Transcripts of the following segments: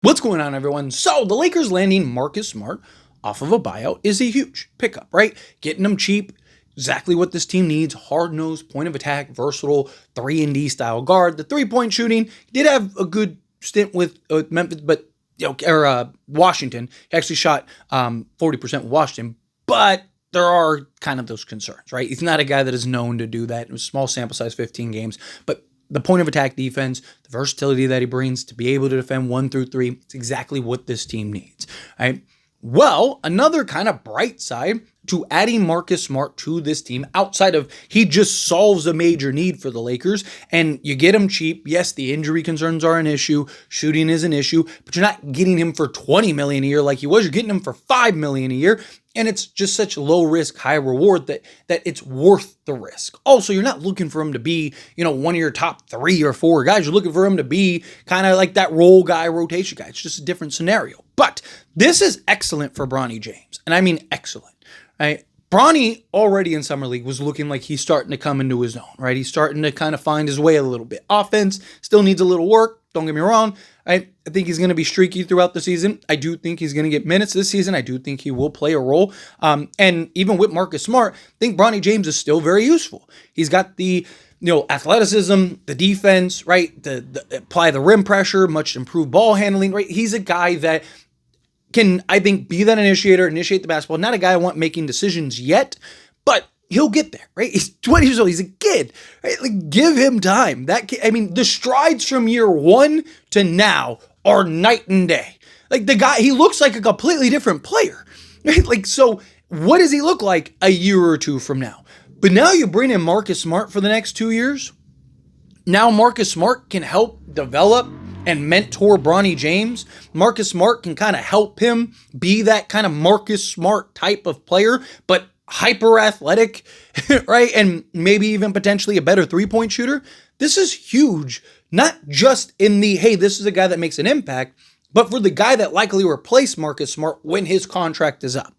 What's going on, everyone? So the Lakers landing Marcus Smart off of a buyout is a huge pickup, right? Getting him cheap, exactly what this team needs. Hard-nosed, point of attack, versatile, 3-and-D style guard. The three-point shooting, he did have a good stint with Memphis, but Washington. He actually shot 40% with Washington, but there are kind of those concerns, right? He's not a guy that is known to do that. It was a small sample size, 15 games, but the point of attack defense, the versatility that he brings to be able to defend 1 through 3, it's exactly what this team needs. Right? Well, another kind of bright side to adding Marcus Smart to this team, outside of he just solves a major need for the Lakers, and you get him cheap. Yes, the injury concerns are an issue, shooting is an issue, but you're not getting him for $20 million a year like he was. You're getting him for $5 million a year. And it's just such low risk, high reward that it's worth the risk. Also, you're not looking for him to be, one of your top 3 or 4 guys. You're looking for him to be kind of like that role guy, rotation guy. It's just a different scenario. But this is excellent for Bronny James. And I mean excellent, right? Bronny already in Summer League was looking like he's starting to come into his own, right? He's starting to kind of find his way a little bit. Offense still needs a little work. Don't get me wrong. I think he's going to be streaky throughout the season. I do think he's going to get minutes this season. I do think he will play a role. And even with Marcus Smart, I think Bronny James is still very useful. He's got the athleticism, the defense, right? The apply the rim pressure, much improved ball handling, right? He's a guy that can, I think, be that initiator, initiate the basketball. Not a guy I want making decisions yet, but he'll get there, right? He's 20 years old. He's a kid, right? Like, give him time. The strides from year 1 to now are night and day. Like, the guy, he looks like a completely different player, right? Like, so what does he look like a year or 2 from now? But now you bring in Marcus Smart for the next 2 years. Now Marcus Smart can help develop and mentor Bronny James. Marcus Smart can kind of help him be that kind of Marcus Smart type of player, but hyper athletic, right? And maybe even potentially a better 3-point shooter. This is huge, not just in the, hey, this is a guy that makes an impact, but for the guy that likely replaced Marcus Smart when his contract is up,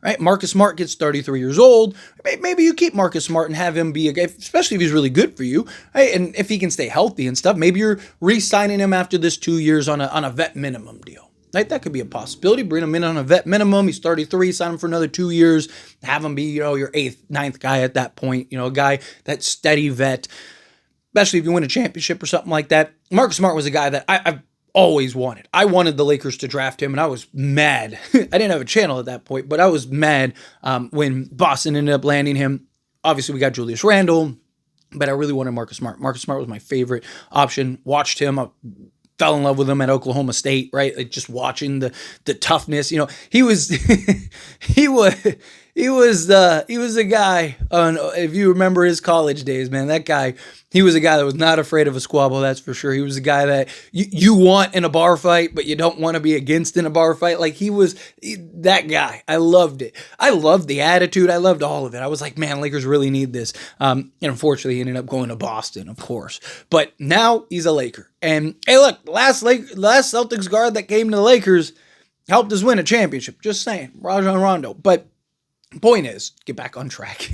right? Marcus Smart gets 33 years old. Maybe you keep Marcus Smart and have him be a guy, especially if he's really good for you, right? And if he can stay healthy and stuff, maybe you're re-signing him after this 2 years on a vet minimum deal. Right? That could be a possibility. Bring him in on a vet minimum. He's 33, sign him for another 2 years. Have him be, your 8th, 9th guy at that point. A guy that's steady vet, especially if you win a championship or something like that. Marcus Smart was a guy that I've always wanted. I wanted the Lakers to draft him, and I was mad. I didn't have a channel at that point, but I was mad when Boston ended up landing him. Obviously, we got Julius Randle, but I really wanted Marcus Smart. Marcus Smart was my favorite option. Watched him. Fell in love with him at Oklahoma State, right? Like, just watching the toughness. He was he was a guy if you remember his college days, man. That guy, he was a guy that was not afraid of a squabble, that's for sure. He was a guy that you want in a bar fight, but you don't want to be against in a bar fight. Like, he was that guy. I loved it. I loved the attitude. I loved all of it. I was like, man, Lakers really need this. And unfortunately, he ended up going to Boston, of course. But now he's a Laker. And hey, look, the last Celtics guard that came to the Lakers helped us win a championship. Just saying, Rajon Rondo. But point is, get back on track,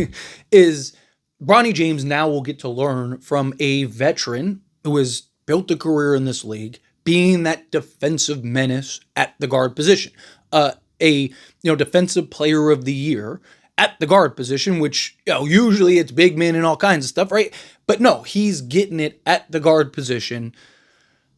is Bronny James now will get to learn from a veteran who has built a career in this league, being that defensive menace at the guard position. A defensive player of the year at the guard position, which usually it's big men and all kinds of stuff, right? But no, he's getting it at the guard position.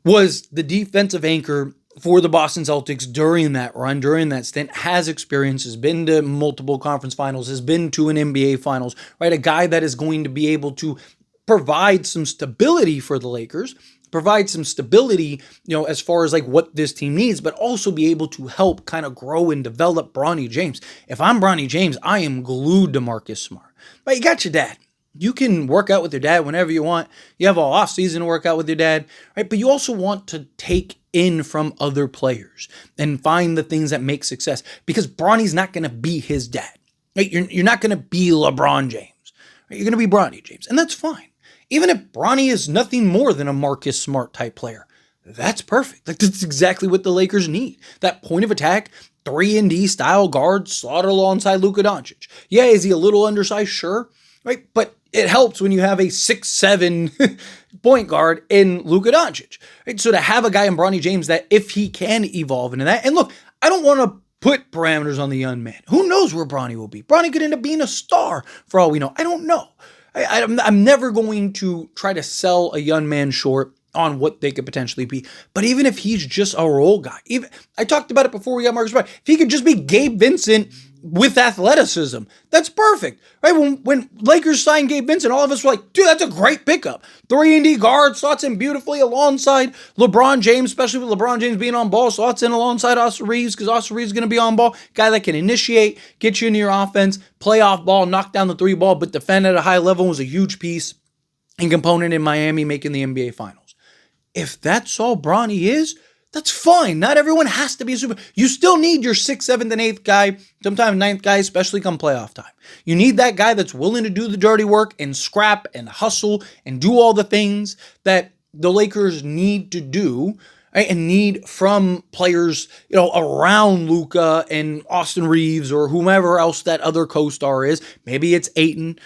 Was the defensive anchor for the Boston Celtics during that run, during that stint, has experience, has been to multiple conference finals, has been to an NBA finals, right? A guy that is going to be able to provide some stability for the Lakers, provide some stability, as far as like what this team needs, but also be able to help kind of grow and develop Bronny James. If I'm Bronny James, I am glued to Marcus Smart. But you got your dad. You can work out with your dad whenever you want. You have all off season to work out with your dad, right? But you also want to take in from other players and find the things that make success, because Bronny's not going to be his dad, right? You're not going to be LeBron James, right? You're going to be Bronny James, and that's fine. Even if Bronny is nothing more than a Marcus Smart type player, that's perfect. Like, that's exactly what the Lakers need. That point of attack, 3-and-D style guard slotted alongside Luka Doncic. Yeah, is he a little undersized? Sure, right? But it helps when you have a 6'7" point guard in Luka Doncic. Right? So to have a guy in Bronny James that if he can evolve into that, and look, I don't want to put parameters on the young man. Who knows where Bronny will be? Bronny could end up being a star for all we know. I don't know. I'm never going to try to sell a young man short on what they could potentially be. But even if he's just a role guy, even I talked about it before we got Marcus Smart. If he could just be Gabe Vincent with athleticism, that's perfect. Right? When Lakers signed Gabe Vincent, all of us were like, dude, that's a great pickup. 3-and-D guard, slots in beautifully alongside LeBron James, especially with LeBron James being on ball, slots in alongside Austin Reeves, because Austin Reeves is going to be on ball. Guy that can initiate, get you into your offense, play off ball, knock down the 3 ball, but defend at a high level, was a huge piece and component in Miami making the NBA Finals. If that's all Bronny is, that's fine. Not everyone has to be a super. You still need your 6th, 7th, and 8th guy, sometimes 9th guy, especially come playoff time. You need that guy that's willing to do the dirty work and scrap and hustle and do all the things that the Lakers need to do, right, and need from players, around Luka and Austin Reeves or whomever else that other co-star is. Maybe it's Ayton.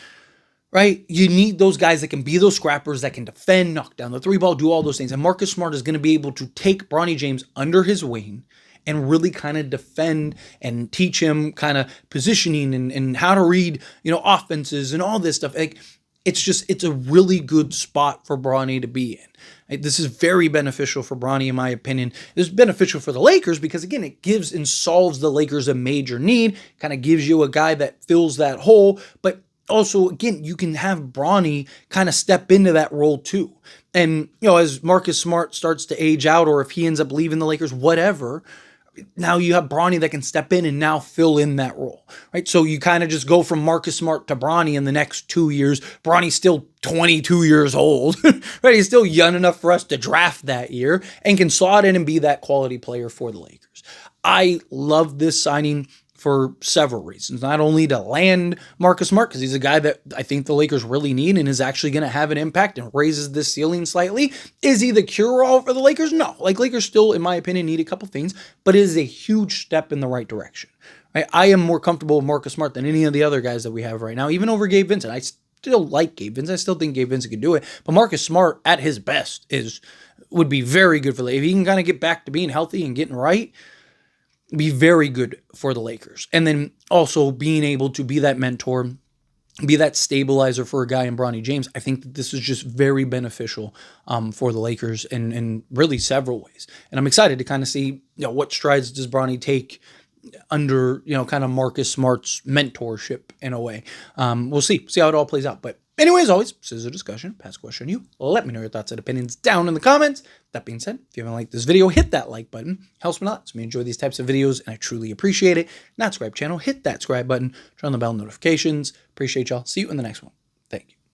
Right? You need those guys that can be those scrappers, that can defend, knock down the 3 ball, do all those things. And Marcus Smart is going to be able to take Bronny James under his wing and really kind of defend and teach him kind of positioning and how to read, offenses and all this stuff. Like, it's a really good spot for Bronny to be in. Right? This is very beneficial for Bronny, in my opinion. This is beneficial for the Lakers because, again, it gives and solves the Lakers a major need, kind of gives you a guy that fills that hole, but also, again, you can have Bronny kind of step into that role too. And, as Marcus Smart starts to age out, or if he ends up leaving the Lakers, whatever, now you have Bronny that can step in and now fill in that role, right? So you kind of just go from Marcus Smart to Bronny in the next 2 years. Bronny's still 22 years old, right? He's still young enough for us to draft that year and can slot in and be that quality player for the Lakers. I love this signing for several reasons. Not only to land Marcus Smart, because he's a guy that I think the Lakers really need and is actually going to have an impact and raises this ceiling slightly. Is he the cure-all for the Lakers? No. Lakers still, in my opinion, need a couple things, but it is a huge step in the right direction. I am more comfortable with Marcus Smart than any of the other guys that we have right now, even over Gabe Vincent. I still like Gabe Vincent. I still think Gabe Vincent could do it, but Marcus Smart at his best would be very good for the Lakers. If he can kind of get back to being healthy and getting right, be very good for the Lakers. And then also being able to be that mentor, be that stabilizer for a guy in Bronny James. I think that this is just very beneficial for the Lakers in really several ways. And I'm excited to kind of see, what strides does Bronny take under, kind of Marcus Smart's mentorship in a way. We'll see how it all plays out. But anyway, as always, this is a discussion. Pass a question on you. Let me know your thoughts and opinions down in the comments. That being said, if you haven't liked this video, hit that like button. Helps me a lot. So we enjoy these types of videos, and I truly appreciate it. Not subscribe channel, hit that subscribe button. Turn on the bell notifications. Appreciate y'all. See you in the next one.